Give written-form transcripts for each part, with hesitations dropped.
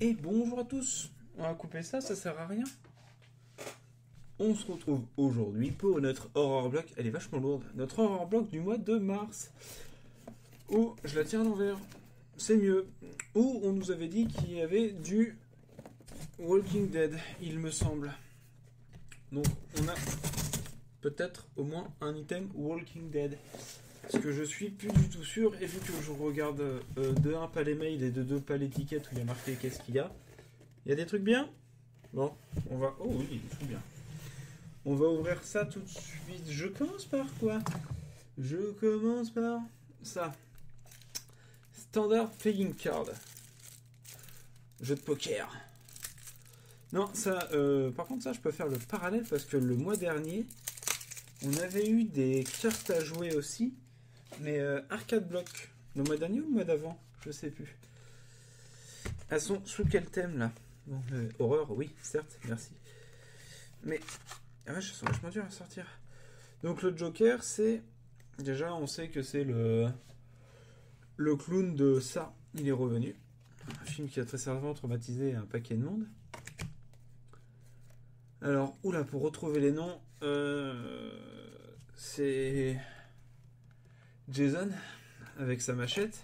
Et bonjour à tous. On va couper ça, ça sert à rien. On se retrouve aujourd'hui pour notre horror block. Elle est vachement lourde. Notre horror block du mois de mars. Où je la tiens à l'envers. C'est mieux. Où on nous avait dit qu'il y avait du Walking Dead, il me semble. Donc on a peut-être au moins un item Walking Dead. Parce que je suis plus du tout sûr. Et vu que je regarde de un pas les mails et de deux pas l'étiquette où il y a marqué qu'est-ce qu'il y a. Il y a des trucs bien. Bon, on va... Oh oui, il y a des trucs bien. On va ouvrir ça tout de suite. Je commence par quoi? Je commence par ça. Standard Playing Card. Jeu de poker. Non, ça... par contre, ça, je peux faire le parallèle parce que le mois dernier, on avait eu des cartes à jouer aussi. Mais arcade block. Le mois dernier ou le mois d'avant? Je sais plus. Elles sont sous quel thème, là? Bon, horreur, oui, certes, merci. Mais... Ah ouais, je sens vachement dur à sortir. Donc le Joker, c'est... Déjà, on sait que c'est le clown de ça. Il est revenu. Un film qui a très certainement traumatisé un paquet de monde. Alors, oula, pour retrouver les noms, c'est Jason avec sa machette.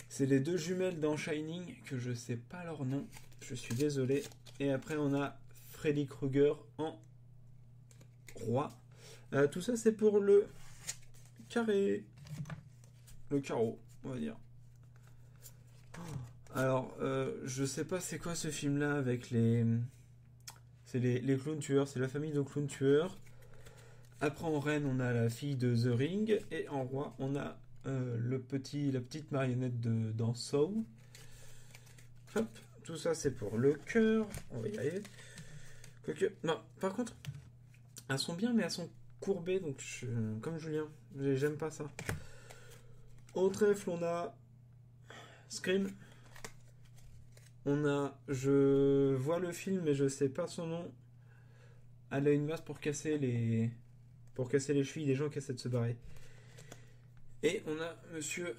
C'est les deux jumelles dans Shining que je sais pas leur nom. Je suis désolé. Et après, on a Freddy Krueger en roi. Tout ça, c'est pour le carré. Le carreau, on va dire. Alors, je sais pas c'est quoi ce film-là avec les... C'est les clowns tueurs. C'est la famille de clowns tueurs. Après, en reine, on a la fille de The Ring. Et en roi, on a la petite marionnette dans Saw. Hop, tout ça, c'est pour le cœur. On va y arriver. Quoique... Non, par contre... Elles sont bien, mais elles sont courbées, donc comme Julien, j'aime pas ça. Au trèfle, on a Scream. On a, je vois le film, mais je sais pas son nom. Elle a une masse pour casser les chevilles des gens qui essaient de se barrer. Et on a Monsieur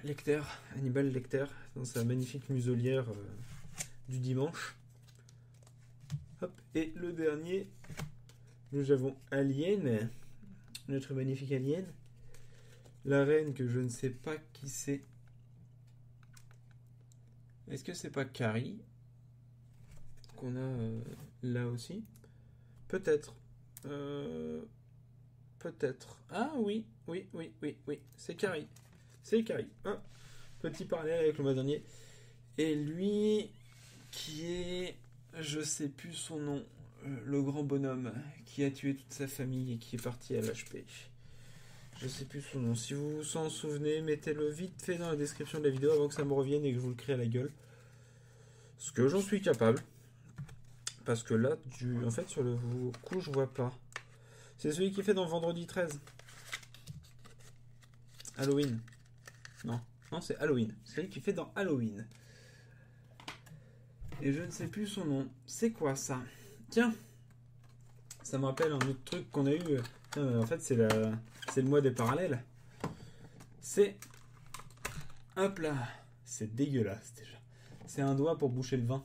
Lecter, Hannibal Lecter, dans sa magnifique muselière du dimanche. Hop, et le dernier... Nous avons Alien, notre magnifique Alien. La reine que je ne sais pas qui c'est. Est-ce que c'est pas Carrie qu'on a là aussi? Peut-être. Peut-être. Ah oui, oui. C'est Carrie. C'est Carrie. Ah, petit parallèle avec le mois dernier. Et lui qui est... Je sais plus son nom. Le grand bonhomme qui a tué toute sa famille et qui est parti à l'HP. Je sais plus son nom. Si vous vous en souvenez, mettez-le vite fait dans la description de la vidéo avant que ça me revienne et que je vous le crée à la gueule. Ce que j'en suis capable. Parce que là, en fait, sur le coup, je vois pas. C'est celui qui fait dans Vendredi 13. Halloween. Non, c'est Halloween. C'est celui qui fait dans Halloween. Et je ne sais plus son nom. C'est quoi ça? Tiens, ça me rappelle un autre truc qu'on a eu. En fait, c'est le mois des parallèles. C'est... Hop là. C'est dégueulasse déjà. C'est un doigt pour boucher le vin.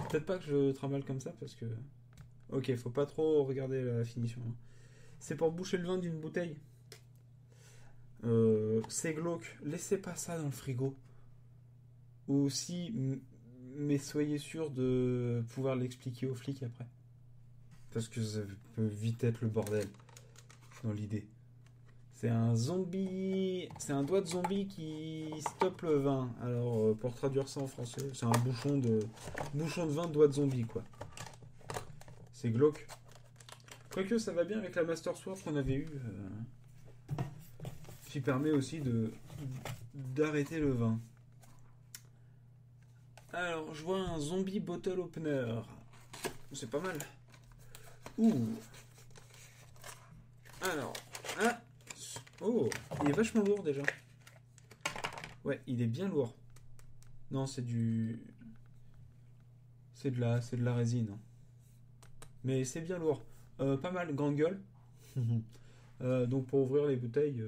Peut-être pas que je trimballe comme ça parce que... Ok, faut pas trop regarder la finition. C'est pour boucher le vin d'une bouteille. C'est glauque. Laissez pas ça dans le frigo. Ou si... Mais soyez sûr de pouvoir l'expliquer aux flics après. Parce que ça peut vite être le bordel. Dans l'idée. C'est un zombie... C'est un doigt de zombie qui stoppe le vin. Alors, pour traduire ça en français, c'est un bouchon de vin de doigt de zombie, quoi. C'est glauque. Quoique, ça va bien avec la Master Sword qu'on avait eue. Qui permet aussi d'arrêter le vin. Alors, je vois un zombie bottle opener. C'est pas mal. Ouh. Alors. Ah. Oh. Il est vachement lourd déjà. Ouais, il est bien lourd. Non, c'est du... C'est de la résine. Mais c'est bien lourd. Pas mal, grande gueule. Donc pour ouvrir les bouteilles...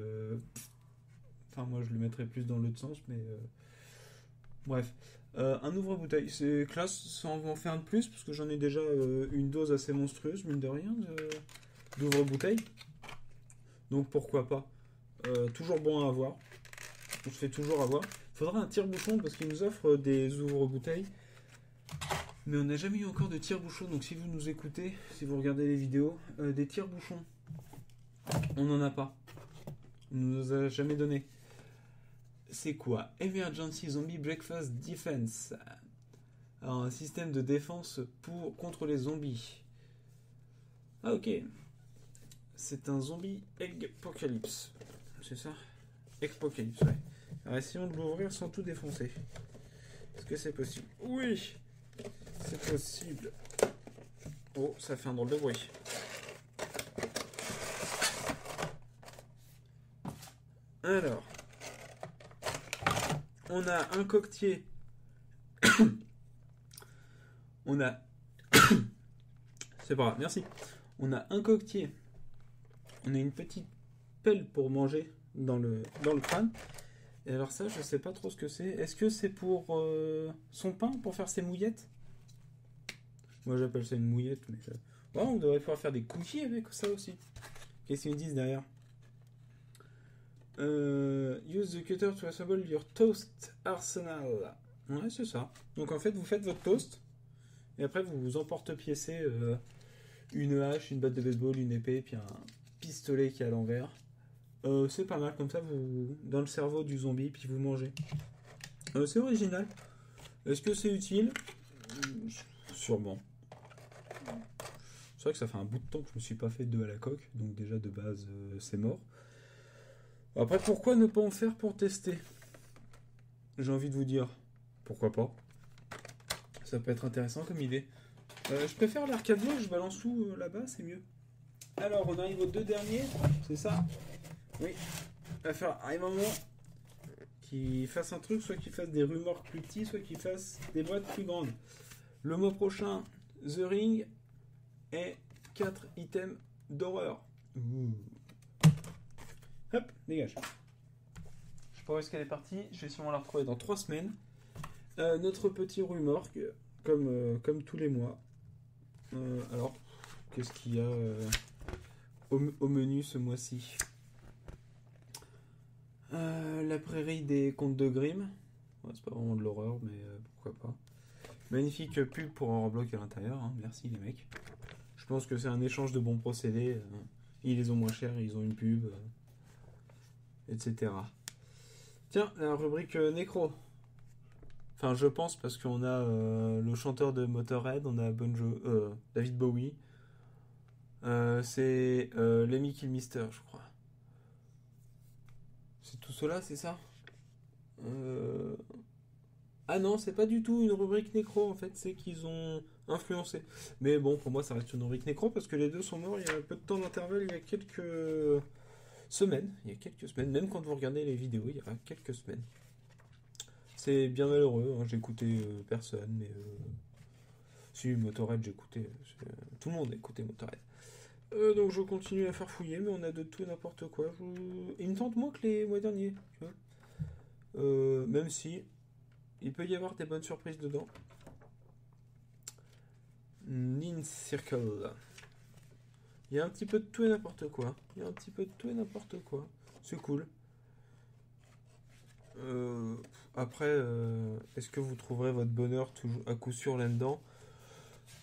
Enfin, moi je le mettrais plus dans l'autre sens, mais... Bref. Un ouvre-bouteille, c'est classe, ça en va en faire un de plus, parce que j'en ai déjà une dose assez monstrueuse, mine de rien, d'ouvre-bouteille. Donc pourquoi pas. Toujours bon à avoir. On se fait toujours avoir. Faudra un tire-bouchon, parce qu'ils nous offrent des ouvre-bouteilles. Mais on n'a jamais eu encore de tire-bouchon, donc si vous nous écoutez, si vous regardez les vidéos, des tire-bouchons, on n'en a pas. On nous a jamais donné. C'est quoi? Emergency Zombie Breakfast Defense. Alors, un système de défense contre les zombies. Ah ok. C'est un zombie Egg-Apocalypse. C'est ça? Egg-Apocalypse, ouais. Alors essayons de l'ouvrir sans tout défoncer. Est-ce que c'est possible? Oui! C'est possible. Oh, ça fait un drôle de bruit. Alors. On a un coquetier. On a... C'est pas grave, merci. On a un coquetier. On a une petite pelle pour manger dans le crâne. Et alors ça, je sais pas trop ce que c'est. Est-ce que c'est pour son pain, pour faire ses mouillettes? Moi j'appelle ça une mouillette, mais... Ouais, on devrait pouvoir faire des cookies avec ça aussi. Qu'est-ce qu'ils me disent derrière? Use the cutter to assemble your toast arsenal. Ouais, c'est ça. Donc en fait, vous faites votre toast, et après vous vous emporte-piécez une hache, une batte de baseball, une épée, puis un pistolet qui est à l'envers. C'est pas mal, comme ça, vous dans le cerveau du zombie, puis vous mangez. C'est original. Est-ce que c'est utile? Sûrement. C'est vrai que ça fait un bout de temps que je me suis pas fait 2 à la coque, donc déjà de base, c'est mort. Après, pourquoi ne pas en faire pour tester? J'ai envie de vous dire, pourquoi pas? Ça peut être intéressant comme idée. Je préfère l'arcade, je balance tout là-bas, c'est mieux. Alors, on arrive aux 2 derniers, c'est ça? Oui. Il va faire un moment qu'il fasse un truc, soit qu'il fasse des remorques plus petits, soit qu'il fasse des boîtes plus grandes. Le mois prochain, The Ring et 4 items d'horreur. Hop, dégage. Je sais pas où est-ce qu'elle est partie, je vais sûrement la retrouver dans 3 semaines. Notre petit remorque, comme tous les mois. Alors, qu'est-ce qu'il y a au menu ce mois-ci? La prairie des contes de Grimm. Ouais, c'est pas vraiment de l'horreur, mais pourquoi pas. Magnifique pub pour Horrorblock à l'intérieur, hein. Merci les mecs. Je pense que c'est un échange de bons procédés. Ils les ont moins chers, ils ont une pub, etc. Tiens, la rubrique nécro. Enfin, je pense, parce qu'on a le chanteur de Motorhead, on a David Bowie. C'est Lemmy Kilmister, je crois. C'est tout cela, c'est ça? Ah non, c'est pas du tout une rubrique nécro, en fait, c'est qu'ils ont influencé. Mais bon, pour moi, ça reste une rubrique nécro, parce que les deux sont morts il y a peu de temps d'intervalle, il y a quelques semaines. Il y a quelques semaines, même quand vous regardez les vidéos, il y a quelques semaines. C'est bien malheureux, hein, j'ai écouté personne, mais... Si, Motorhead, j'ai écouté. Tout le monde a écouté Motorhead. Donc je continue à faire fouiller, mais on a de tout et n'importe quoi. Il me tente moins que les mois derniers, tu vois. Même si il peut y avoir des bonnes surprises dedans. Nin Circle. Il y a un petit peu de tout et n'importe quoi. C'est cool. Après, est-ce que vous trouverez votre bonheur toujours à coup sûr là-dedans?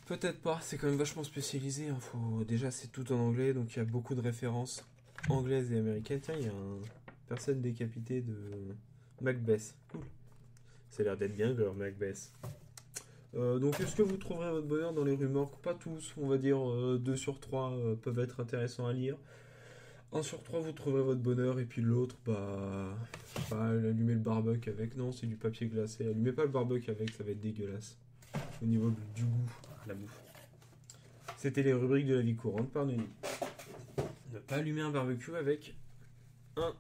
Peut-être pas, c'est quand même vachement spécialisé. Hein. Déjà, c'est tout en anglais, donc il y a beaucoup de références anglaises et américaines. Tiens, il y a une personne décapitée de Macbeth. Cool. Ça a l'air d'être bien, leur Macbeth. Donc, est-ce que vous trouverez votre bonheur dans les remorques? Pas tous, on va dire 2 sur 3 peuvent être intéressants à lire. 1 sur 3, vous trouverez votre bonheur, et puis l'autre, allumez le barbecue avec. Non, c'est du papier glacé. Allumez pas le barbecue avec, ça va être dégueulasse. Au niveau du goût, la bouffe. C'était les rubriques de la vie courante par Denis. Ne pas allumer un barbecue avec un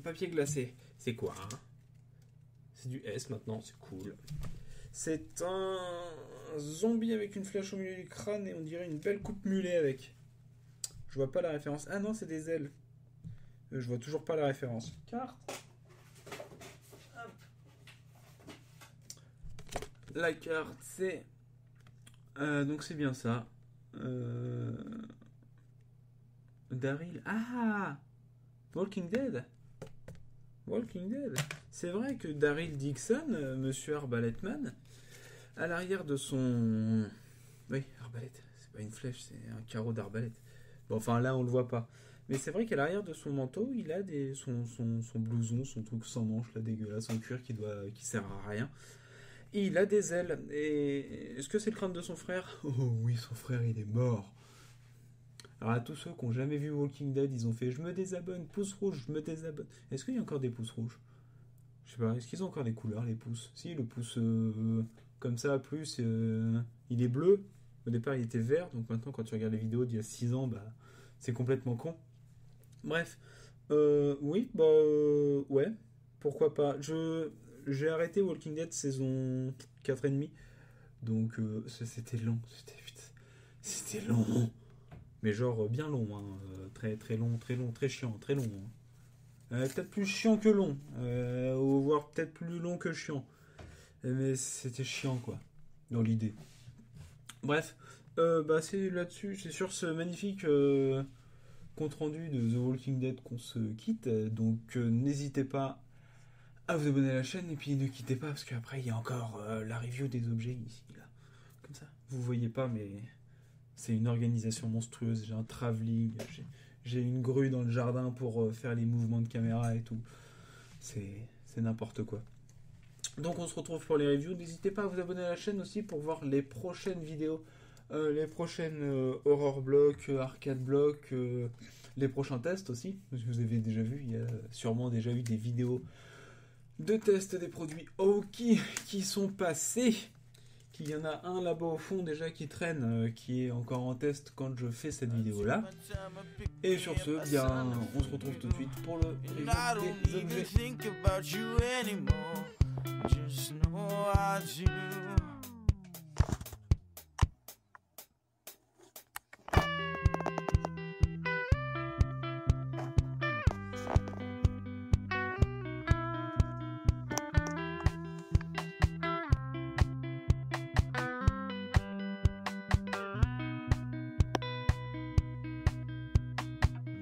papier glacé. C'est quoi, hein? C'est du S maintenant, c'est cool. C'est un zombie avec une flèche au milieu du crâne et on dirait une belle coupe mulet avec. Je vois pas la référence. Ah non, c'est des ailes. Je vois toujours pas la référence. Carte. la carte, c'est... donc c'est bien ça. Daryl. Ah, Walking Dead. Walking Dead. C'est vrai que Daryl Dixon, Monsieur Arbaletman, à l'arrière de son... Oui, arbalète. C'est pas une flèche, c'est un carreau d'arbalète. Bon, enfin là, on le voit pas. Mais c'est vrai qu'à l'arrière de son manteau, il a son blouson, son truc sans manches, là, dégueulasse, en cuir qui sert à rien. Et il a des ailes. Et est-ce que c'est le crâne de son frère? Oh oui, son frère, il est mort. Alors à tous ceux qui n'ont jamais vu Walking Dead, ils ont fait « Je me désabonne, pouce rouge, je me désabonne ». Est-ce qu'il y a encore des pouces rouges? Je sais pas, est-ce qu'ils ont encore des couleurs, les pouces? Si, le pouce comme ça, plus, il est bleu. Au départ, il était vert, donc maintenant, quand tu regardes les vidéos d'il y a 6 ans, bah, c'est complètement con. Bref, oui, bah, ouais, pourquoi pas. J'ai arrêté Walking Dead saison 4,5, donc c'était long, c'était long. Mais genre bien long, hein, très très long, très chiant, très long. Hein. Peut-être plus chiant que long, ou voire peut-être plus long que chiant. Mais c'était chiant quoi, dans l'idée. Bref, bah c'est là-dessus, c'est sur ce magnifique compte rendu de The Walking Dead qu'on se quitte. Donc n'hésitez pas à vous abonner à la chaîne et puis ne quittez pas parce qu'après il y a encore la review des objets ici là, comme ça. Vous voyez pas mais c'est une organisation monstrueuse. J'ai un travelling, j'ai une grue dans le jardin pour faire les mouvements de caméra et tout. C'est n'importe quoi. Donc on se retrouve pour les reviews. N'hésitez pas à vous abonner à la chaîne aussi pour voir les prochaines vidéos, les prochaines horror block, arcade block, les prochains tests aussi. Parce que vous avez déjà vu, il y a sûrement déjà eu des vidéos de tests des produits Aoki qui sont passés. Il y en a un là-bas au fond déjà qui traîne, qui est encore en test quand je fais cette vidéo là. Et sur ce, bien, on se retrouve tout de suite pour le review des objets.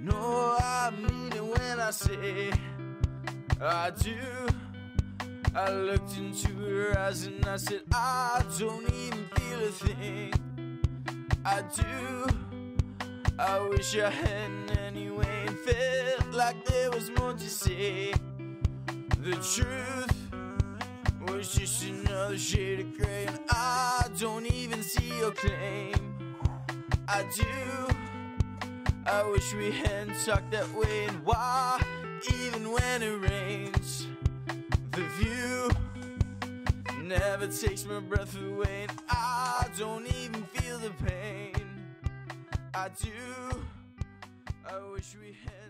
No, I mean it when I say I do. I looked into her eyes and I said I don't even feel a thing. I do. I wish I hadn't anyway and felt like there was more to say. The truth was just another shade of gray and I don't even see your claim. I do. I wish we hadn't talked that way, and why, even when it rains, the view never takes my breath away, and I don't even feel the pain. I do. I wish we had